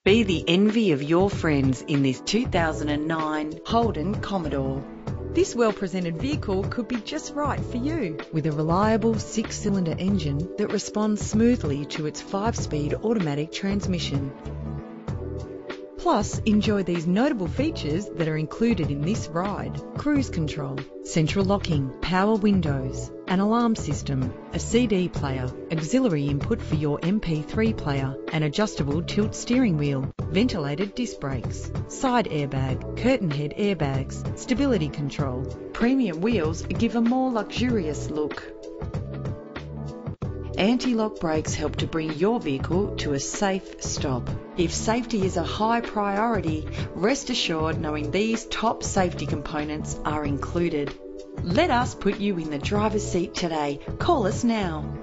Be the envy of your friends in this 2009 Holden Commodore. This well-presented vehicle could be just right for you, with a reliable 6-cylinder engine that responds smoothly to its 5-speed automatic transmission. Plus, enjoy these notable features that are included in this ride: cruise control, central locking, power windows, an alarm system, a CD player, auxiliary input for your MP3 player, an adjustable tilt steering wheel, ventilated disc brakes, side airbag, curtain head airbags, stability control. Premium wheels give a more luxurious look. Anti-lock brakes help to bring your vehicle to a safe stop. If safety is a high priority, rest assured knowing these top safety components are included. Let us put you in the driver's seat today. Call us now.